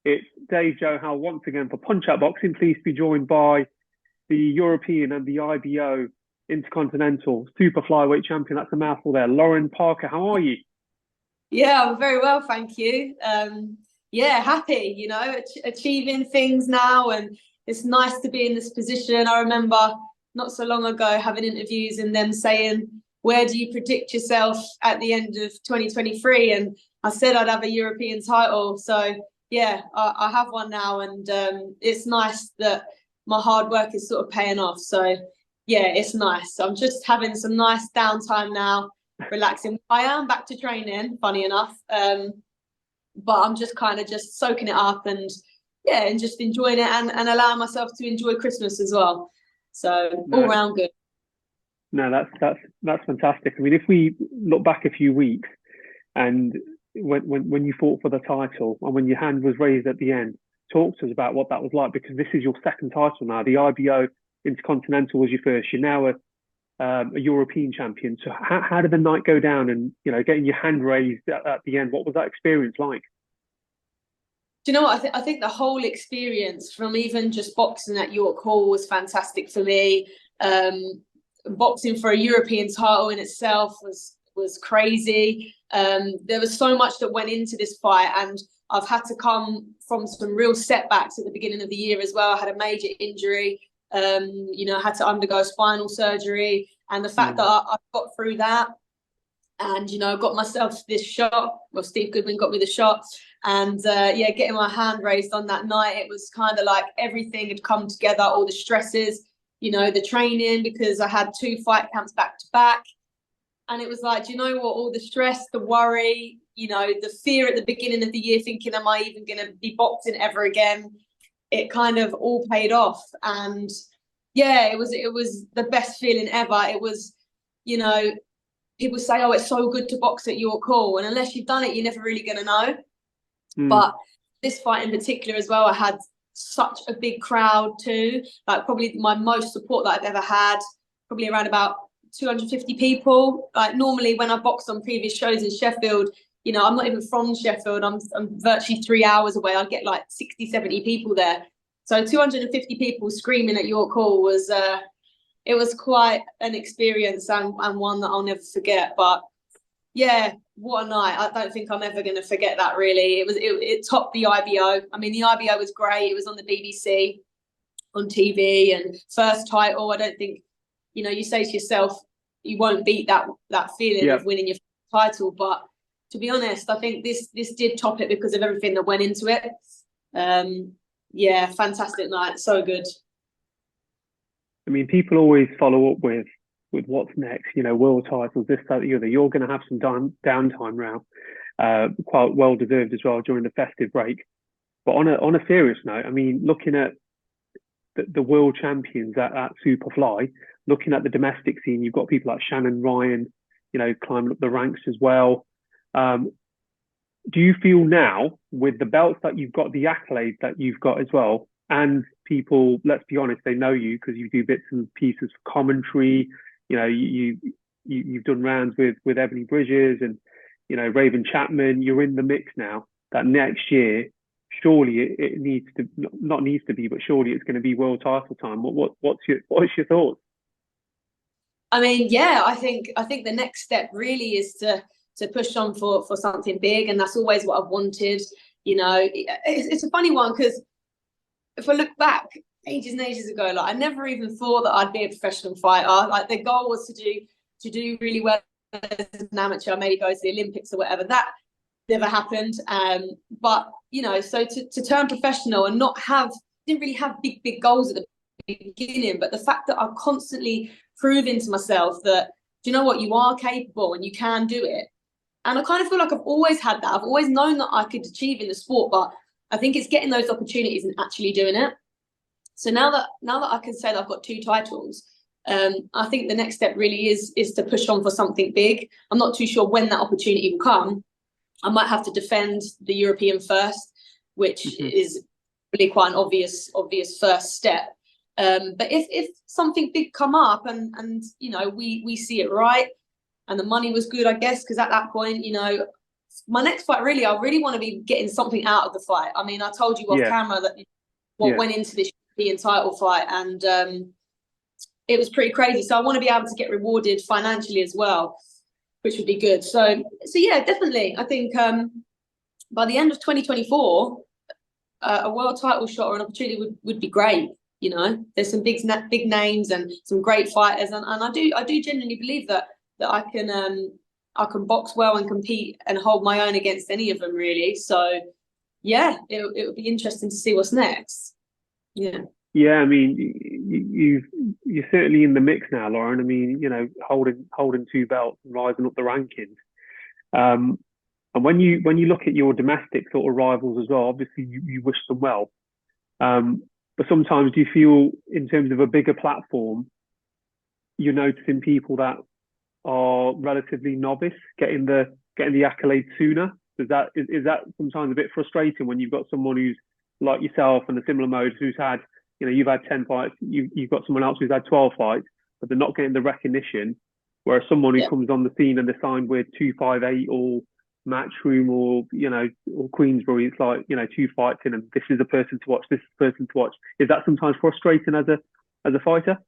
It's Dave Joe Howe once again for Punch Out Boxing. Pleased to be joined by the European and the IBO Intercontinental Super Flyweight Champion. That's a mouthful there. Lauren Parker, how are you? Yeah, I'm very well, thank you. Yeah, happy, achieving things now, and it's nice to be in this position. I remember not so long ago having interviews and them saying, where do you predict yourself at the end of 2023? And I said I'd have a European title. So yeah, I have one now, and it's nice that my hard work is sort of paying off. So yeah, it's nice. I'm just having some nice downtime now, relaxing. I am back to training, funny enough, but I'm just kind of just soaking it up and yeah, and just enjoying it and allowing myself to enjoy Christmas as well. So all round good. No, that's fantastic. I mean, if we look back a few weeks and when you fought for the title and when your hand was raised at the end, talk to us about what that was like, because this is your second title now. The IBO Intercontinental was your first. You're now a European champion. So how did the night go down? And getting your hand raised at the end, what was that experience like? Do you know what? I think the whole experience, from even just boxing at York Hall, was fantastic for me. Boxing for a European title in itself was crazy. There was so much that went into this fight, and I've had to come from some real setbacks at the beginning of the year as well. I had a major injury. I had to undergo spinal surgery, and the fact that I got through that, and got myself this shot. Well, Steve Goodwin got me the shot, and getting my hand raised on that night, it was kind of like everything had come together. All the stresses, the training, because I had 2 fight camps back to back, and it was like, do you know what? All the stress, the worry, the fear at the beginning of the year, thinking, am I even going to be boxing ever again? It kind of all paid off, and yeah, it was the best feeling ever. It was, people say, oh, it's so good to box at York Hall, and unless you've done it, you're never really going to know. But this fight in particular as well, I had such a big crowd too, like probably my most support that I've ever had, probably around about 250 people. Like normally when I boxed on previous shows in Sheffield, I'm not even from Sheffield, I'm virtually 3 hours away, I'd get like 60, 70 people there. So 250 people screaming at York Hall was it was quite an experience, and one that I'll never forget. But yeah, what a night. I don't think I'm ever going to forget that, really. It topped the IBO. I mean, the IBO was great. It was on the BBC, on TV, and first title. I don't think, you say to yourself, you won't beat that feeling of winning your title. But to be honest, I think this did top it because of everything that went into it. Yeah, fantastic night. So good. I mean, people always follow up with what's next, world titles, this, that, the other. You're going to have some downtime now, quite well deserved as well during the festive break. But on a serious note, I mean, looking at the world champions at Superfly, looking at the domestic scene, you've got people like Shannon Ryan, climbing up the ranks as well. Do you feel now, with the belts that you've got, the accolades that you've got as well, and people, let's be honest, they know you because you do bits and pieces for commentary, you've done rounds with Ebanie Bridges and Raven Chapman, you're in the mix now, that next year surely it needs to, not needs to be, but surely it's going to be world title time. What's your thoughts? I mean, yeah, I think the next step really is to push on for something big, and that's always what I've wanted. It's a funny one, because if I look back ages and ages ago, like I never even thought that I'd be a professional fighter. Like the goal was to do really well as an amateur, maybe go to the Olympics or whatever. That never happened. But so to turn professional and didn't really have big goals at the beginning, but the fact that I'm constantly proving to myself that, do you know what, you are capable and you can do it. And I kind of feel like I've always had that. I've always known that I could achieve in the sport, but I think it's getting those opportunities and actually doing it. So now that I can say that I've got 2 titles, I think the next step really is to push on for something big. I'm not too sure when that opportunity will come. I might have to defend the European first, which is really quite an obvious first step. But if something big come up and we see it right, and the money was good, I guess, because at that point, my next fight, really, I really want to be getting something out of the fight. I mean, I told you off camera that what went into this European title fight, and it was pretty crazy. So I want to be able to get rewarded financially as well, which would be good. So yeah, definitely. I think by the end of 2024, a world title shot or an opportunity would be great. You know, there's some big names and some great fighters, and I do genuinely believe that I can box well and compete and hold my own against any of them, really. So yeah, it would be interesting to see what's next. Yeah, I mean, you're certainly in the mix now, Lauren. I mean, you know, holding 2 belts and rising up the rankings. And when you look at your domestic sort of rivals as well, obviously you wish them well. But sometimes do you feel, in terms of a bigger platform, you're noticing people that are relatively novice getting the accolades sooner? Is that sometimes a bit frustrating when you've got someone who's like yourself and a similar mode, who's had, you know, you've had 10 fights, you've got someone else who's had 12 fights, but they're not getting the recognition, whereas someone who comes on the scene and they're signed with 258 or Matchroom or, you know, or Queensbury, it's like, you know, 2 fights in and this is a person to watch, this is a person to watch. Is that sometimes frustrating as a fighter?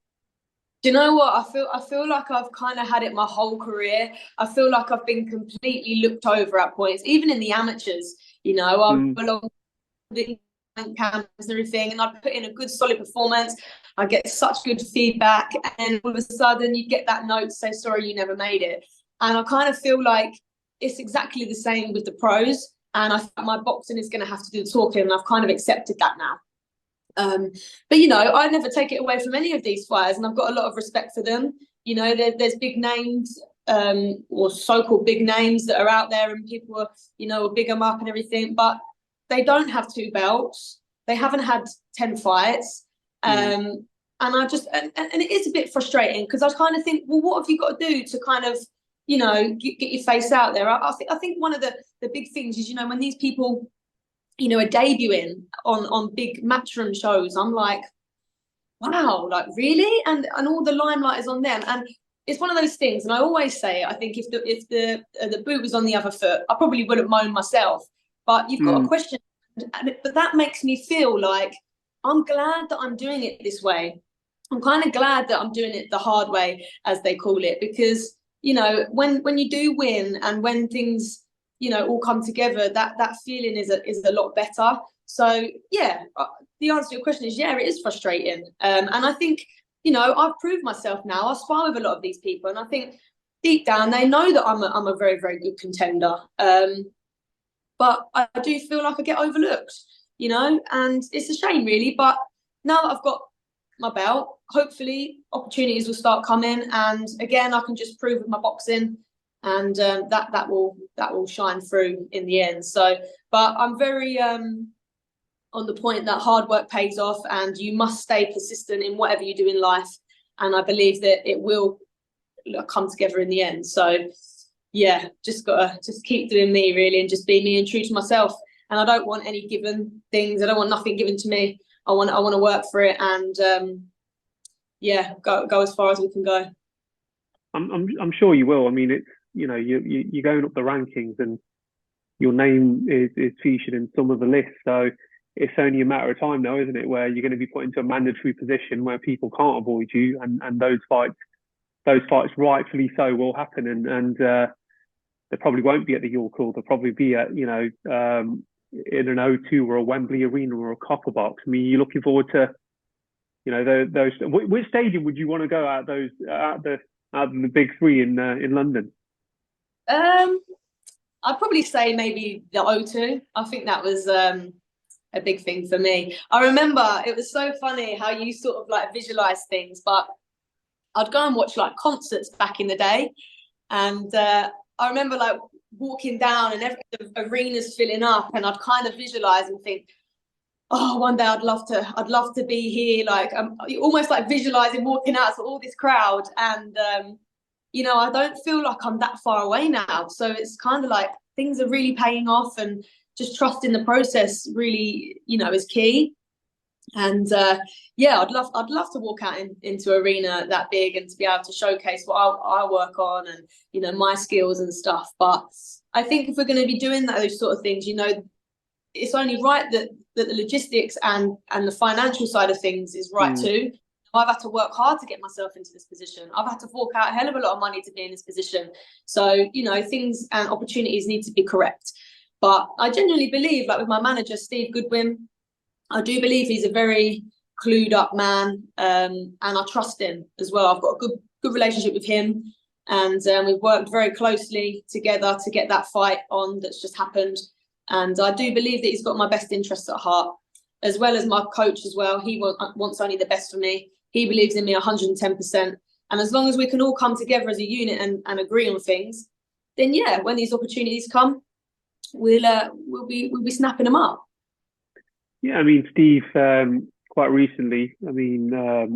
Do you know what? I feel like I've kind of had it my whole career. I feel like I've been completely looked over at points, even in the amateurs. You know, I belong to the camps and everything, and I'd put in a good solid performance. I get such good feedback, and all of a sudden you get that note to say, sorry, you never made it. And I kind of feel like it's exactly the same with the pros, and I think my boxing is going to have to do the talking, and I've kind of accepted that now. But you know, I never take it away from any of these fighters, and I've got a lot of respect for them. You know, there's big names, or so-called big names that are out there, and people are, you know, big them up and everything, but they don't have 2 belts. They haven't had 10 fights. And I just, and it is a bit frustrating, because I kind of think, well, what have you got to do to kind of, you know, get your face out there? I think one of the big things is, you know, when these people, you know, are debuting on big matchroom shows, I'm like, wow, like really? And all the limelight is on them. And it's one of those things, and I always say, I think if the boot was on the other foot, I probably wouldn't moan myself. But you've got a question, but that makes me feel like I'm glad that I'm doing it this way. I'm kind of glad that I'm doing it the hard way, as they call it, because, you know, when you do win and when things, you know, all come together, that feeling is a lot better. So yeah, the answer to your question is, yeah, it is frustrating. And I think, you know, I've proved myself now. I spar with a lot of these people, and I think deep down they know that I'm a very, very good contender. But I do feel like I get overlooked, you know, and it's a shame, really. But now that I've got my belt, hopefully opportunities will start coming, and again I can just prove with my boxing, and that will shine through in the end. So, but I'm very on the point that hard work pays off, and you must stay persistent in whatever you do in life, and I believe that it will come together in the end. So yeah, just gotta keep doing me, really, and just be me and true to myself. And I don't want any given things. I don't want nothing given to me. I want to work for it, and yeah, go as far as we can go. I'm sure you will. I mean, it's, you know, you're going up the rankings, and your name is featured in some of the lists. So it's only a matter of time now, isn't it, where you're going to be put into a mandatory position where people can't avoid you, and those fights rightfully so will happen, and they probably won't be at the York Hall. They'll probably be at, you know, in an O2 or a Wembley Arena or a Copper Box. I mean, you're looking forward to, you know, those. Which stadium would you want to go out of the big 3 in London? I'd probably say maybe the O2. I think that was a big thing for me. I remember it was so funny how you sort of like visualize things, but I'd go and watch like concerts back in the day, and I remember like walking down and the arena's filling up, and I'd kind of visualize and think, oh, one day I'd love to be here, like almost like visualizing walking out to all this crowd. And you know, I don't feel like I'm that far away now, so it's kind of like things are really paying off, and just trusting the process really, you know, is key. And yeah, I'd love to walk out into arena that big and to be able to showcase what I work on and, you know, my skills and stuff. But I think if we're going to be doing those sort of things, you know, it's only right that the logistics and the financial side of things is right too. I've had to work hard to get myself into this position. I've had to fork out a hell of a lot of money to be in this position. So, you know, things and opportunities need to be correct. But I genuinely believe, like with my manager, Steve Goodwin, I do believe he's a very clued up man, and I trust him as well. I've got a good relationship with him, and we've worked very closely together to get that fight on that's just happened. And I do believe that he's got my best interests at heart, as well as my coach as well. He wants only the best for me. He believes in me 110%. And as long as we can all come together as a unit and agree on things, then yeah, when these opportunities come, we'll be snapping them up. Yeah, I mean, Steve, quite recently, I mean,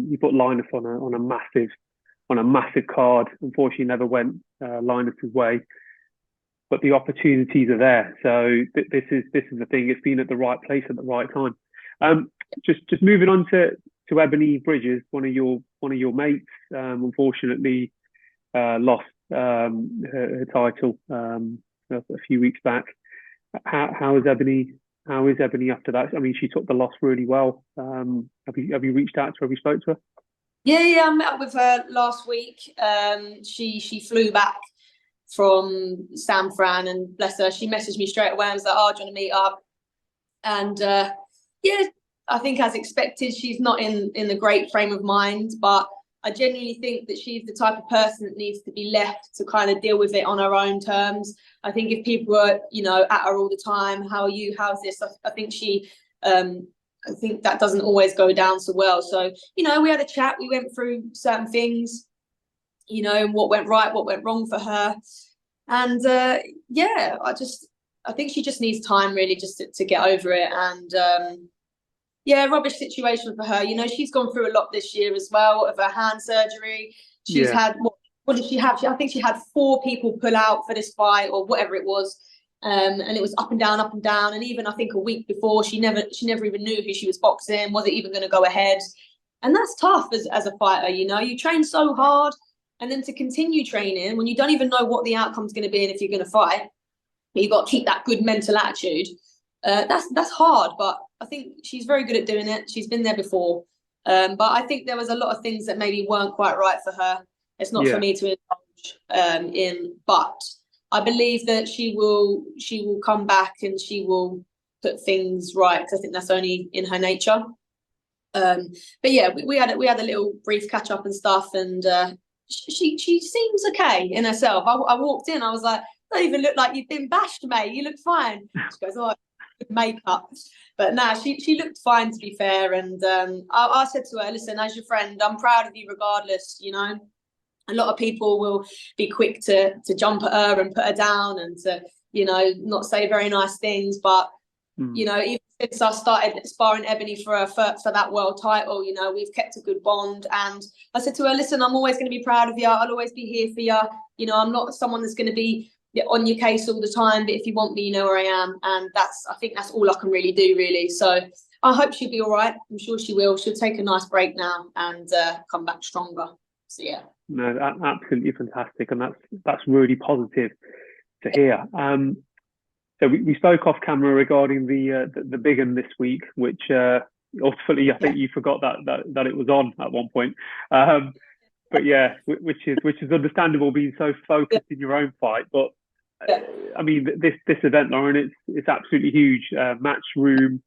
you put Linus on a massive card. Unfortunately, never went Linus's way, but the opportunities are there. So this is the thing. It's been at the right place at the right time. Just moving on to Ebanie Bridges, one of your mates. Unfortunately, lost her title a few weeks back. How is Ebanie? How is Ebanie after that? I mean, she took the loss really well. Have you reached out to her? Have you spoke to her? Yeah, I met up with her last week. She flew back from San Fran, and bless her, she messaged me straight away and was like, "Oh, do you want to meet up?" And yeah, I think as expected, she's not in a great frame of mind, but I genuinely think that she's the type of person that needs to be left to kind of deal with it on her own terms. I think if people were, you know, at her all the time, "How are you? How's this?" I think I think that doesn't always go down so well. So, you know, we had a chat, we went through certain things, you know, what went right, what went wrong for her. And yeah, I think she just needs time really just to get over it. And yeah, rubbish situation for her. You know, she's gone through a lot this year as well of her hand surgery. She's had, what did she have? I think she had 4 people pull out for this fight or whatever it was. And it was up and down, up and down. And even I think a week before, she never even knew who she was boxing, wasn't even going to go ahead. And that's tough as a fighter, you know. You train so hard, and then to continue training when you don't even know what the outcome's going to be and if you're going to fight, you've got to keep that good mental attitude. That's hard, but I think she's very good at doing it. She's been there before. But I think there was a lot of things that maybe weren't quite right for her. It's not for me to indulge in, but I believe that she will come back and she will put things right, because I think that's only in her nature. But yeah, we had a little brief catch up and stuff, and she seems okay in herself. I walked in, I was like, "Don't even look like you've been bashed, mate. You look fine." She goes, "Oh, good makeup." But nah, she looked fine, to be fair. And I said to her, "Listen, as your friend, I'm proud of you regardless, you know." A lot of people will be quick to jump at her and put her down and to, you know, not say very nice things. But, you know, even since I started sparring Ebanie for that world title, you know, we've kept a good bond. And I said to her, "Listen, I'm always going to be proud of you. I'll always be here for you. You know, I'm not someone that's going to be on your case all the time, but if you want me, you know where I am." And I think that's all I can really do, really. So I hope she'll be all right. I'm sure she will. She'll take a nice break now and come back stronger. So yeah. No, absolutely fantastic, and that's really positive to hear. So we spoke off camera regarding the big one this week, which ultimately I think you forgot that it was on at one point. But yeah, which is understandable, being so focused in your own fight. But I mean, this event, Lauren, it's absolutely huge. Matchroom,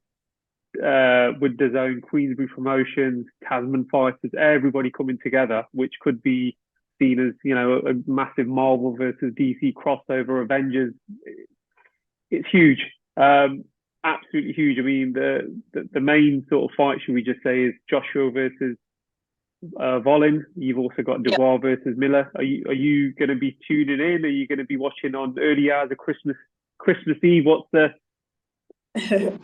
with the zone, Queensbury Promotions, Tasman Fighters, everybody coming together, which could be seen as, you know, a massive Marvel versus DC crossover, Avengers. It's huge, absolutely huge. I mean, the main sort of fight, should we just say, is Joshua versus Volin. You've also got Dubois versus Miller. Are you going to be tuning in? Are you going to be watching on early hours of Christmas Eve? What are you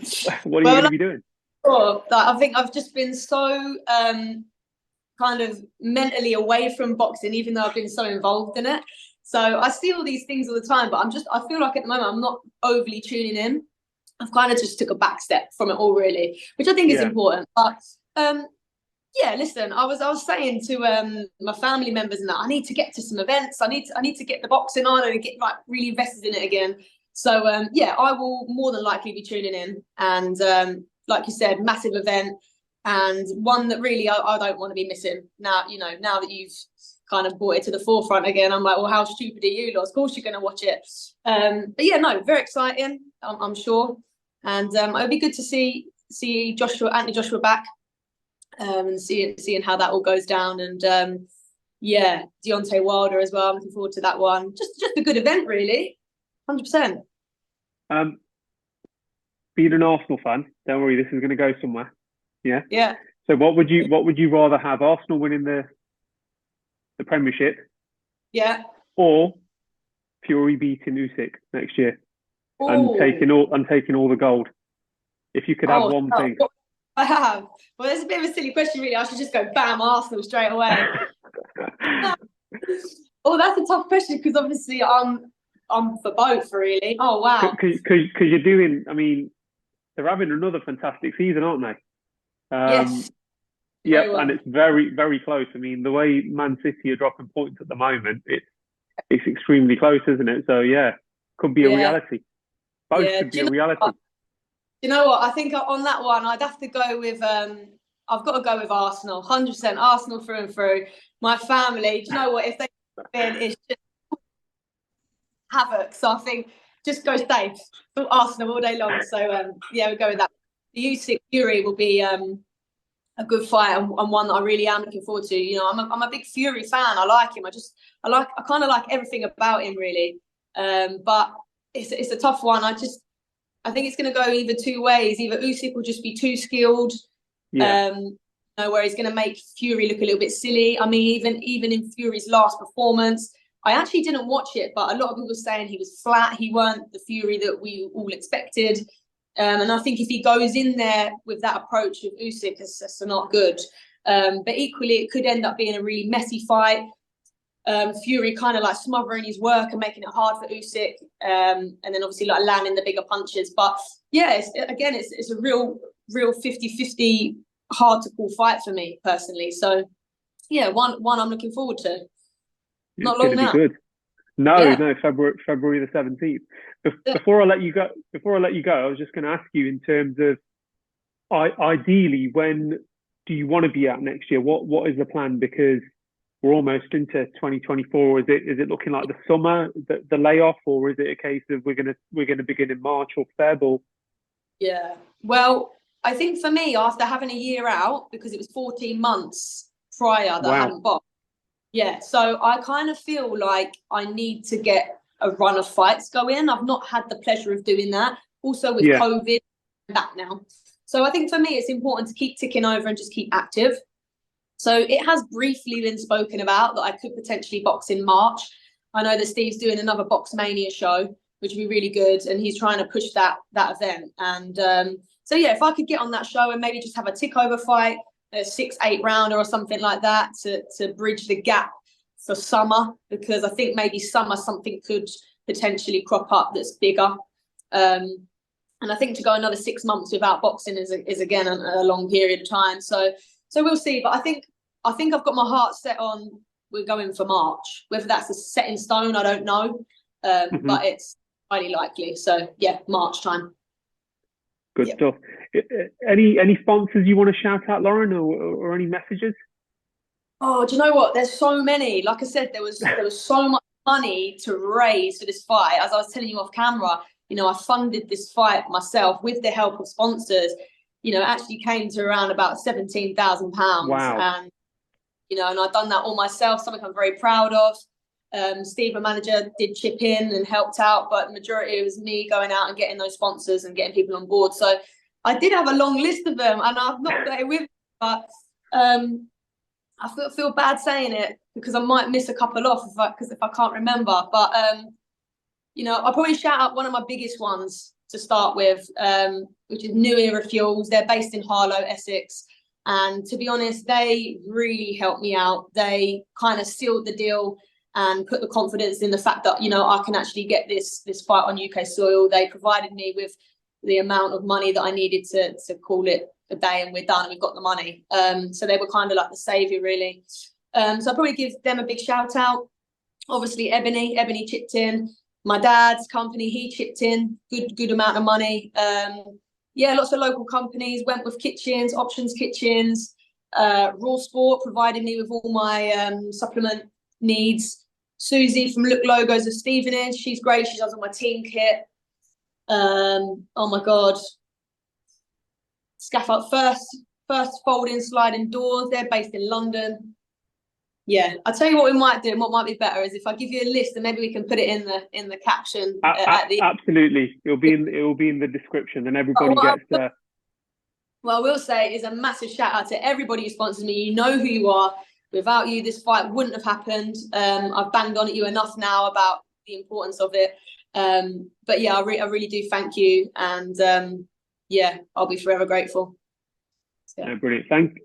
going to be doing? I think I've just been so kind of mentally away from boxing, even though I've been so involved in it. So I see all these things all the time, but I feel like at the moment I'm not overly tuning in. I've kind of just took a back step from it all, really, which I think is important. But yeah, listen, I was saying to my family members and that I need to get to some events. I need to get the boxing on and get like really invested in it again. So yeah, I will more than likely be tuning in. And like you said, massive event, and one that really I don't want to be missing. Now, you know, now that you've kind of brought it to the forefront again, I'm like, well, how stupid are you, lot? Of course you're going to watch it. But yeah, no, very exciting, I'm sure. And it'd be good to see Anthony Joshua back, and seeing how that all goes down. And yeah, Deontay Wilder as well. I'm looking forward to that one. Just a good event, really. 100%. Being an Arsenal fan, don't worry, this is going to go somewhere. Yeah. Yeah. So what would you rather have? Arsenal winning the Premiership? Yeah. Or Fury beating Usyk next year? Ooh. And taking all the gold. If you could have one thing. I have. Well, it's a bit of a silly question, really. I should just go bam, Arsenal straight away. Oh, that's a tough question, because obviously I'm for both, really. Oh wow. Because you're doing. I mean, they're having another fantastic season, aren't they? Yes. Yeah, well. And it's very, very close. I mean, the way Man City are dropping points at the moment, it's extremely close, isn't it? So yeah, could be a reality. Both could be a reality. You know what? I think on that one, I'd have to go with. I've got to go with Arsenal, 100%. Arsenal through and through. My family. Do you know what? If they win, it's just havoc. So I think just go safe for Arsenal all day long. So yeah, we'll go with that. The Usyk Fury will be a good fight, and one that I really am looking forward to. You know, I'm a big Fury fan. I like him. I kind of like everything about him, really. But it's a tough one. I think it's going to go either two ways. Either Usyk will just be too skilled, where he's going to make Fury look a little bit silly. I mean, even in Fury's last performance, I actually didn't watch it, but a lot of people were saying he was flat. He weren't the Fury that we all expected. And I think if he goes in there with that approach of Usyk, it's not good. But equally, it could end up being a really messy fight. Fury kind of like smothering his work and making it hard for Usyk, and then obviously like landing the bigger punches. But yeah, it's a real 50-50 hard to call fight for me personally. So yeah, one I'm looking forward to. Not long now. Good. No, February the 17th. Before I let you go, I was just going to ask you in terms of ideally, when do you want to be out next year? What is the plan? Because we're almost into 2024. Is it looking like the summer, the layoff, or is it a case of we're gonna begin in March or Feb? Or... Yeah, well, I think for me, after having a year out, because it was 14 months prior that I hadn't boxed. Yeah, so I kind of feel like I need to get a run of fights going. I've not had the pleasure of doing that. Also with COVID, I'm back now. So I think for me, it's important to keep ticking over and just keep active. So it has briefly been spoken about that I could potentially box in March. I know that Steve's doing another Box Mania show, which would be really good, and he's trying to push that event. And so yeah, if I could get on that show and maybe just have a tick over fight, a 6-8 rounder or something like that to bridge the gap for summer, because I think maybe summer something could potentially crop up that's bigger. And I think to go another 6 months without boxing is again a long period of time. So we'll see. But I think I've got my heart set on we're going for March. Whether that's a set in stone, I don't know. But it's highly likely. So yeah, March time. Good stuff. Any sponsors you want to shout out, Lauren, or any messages? Oh, do you know what? There's so many. Like I said, there was so much money to raise for this fight. As I was telling you off camera, you know, I funded this fight myself with the help of sponsors. You know, it actually came to around about £17,000. Wow. And you know, and I've done that all myself. Something I'm very proud of. Steve, my manager, did chip in and helped out, but the majority it was me going out and getting those sponsors and getting people on board. So I did have a long list of them, and I've not got it with me, but I feel bad saying it because I might miss a couple off if I can't remember. But you know, I'll probably shout out one of my biggest ones to start with, which is New Era Fuels. They're based in Harlow, Essex. And to be honest, they really helped me out. They kind of sealed the deal and put the confidence in the fact that, you know, I can actually get this fight on UK soil. They provided me with the amount of money that I needed to call it a day and we're done and we've got the money. So they were kind of like the saviour, really. So I'll probably give them a big shout out. Obviously, Ebanie chipped in. My dad's company, he chipped in good amount of money. Yeah, lots of local companies, Wentworth Kitchens, Options Kitchens, RawSport provided me with all my supplement needs. Susie from Look Logos of Stevenage, she's great. She does all my team kit. Oh my God. Scaffold first folding sliding doors. They're based in London. Yeah, I'll tell you what we might do, and what might be better is if I give you a list, and maybe we can put it in the caption at the. Absolutely, it will be in the description, and everybody gets the. Well, I will say is a massive shout out to everybody who sponsors me. You know who you are. Without you, this fight wouldn't have happened. I've banged on at you enough now about the importance of it. But yeah, I really do thank you, and yeah, I'll be forever grateful. Yeah. Brilliant.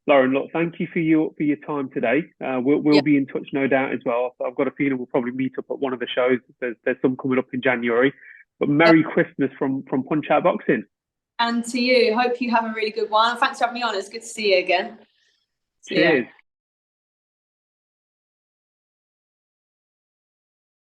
Lauren, look, thank you for your time today. We'll be in touch, no doubt, as well. I've got a feeling we'll probably meet up at one of the shows. There's some coming up in January. But Merry Christmas from Punch Out Boxing. And to you. Hope you have a really good one. Thanks for having me on. It's good to see you again. Cheers.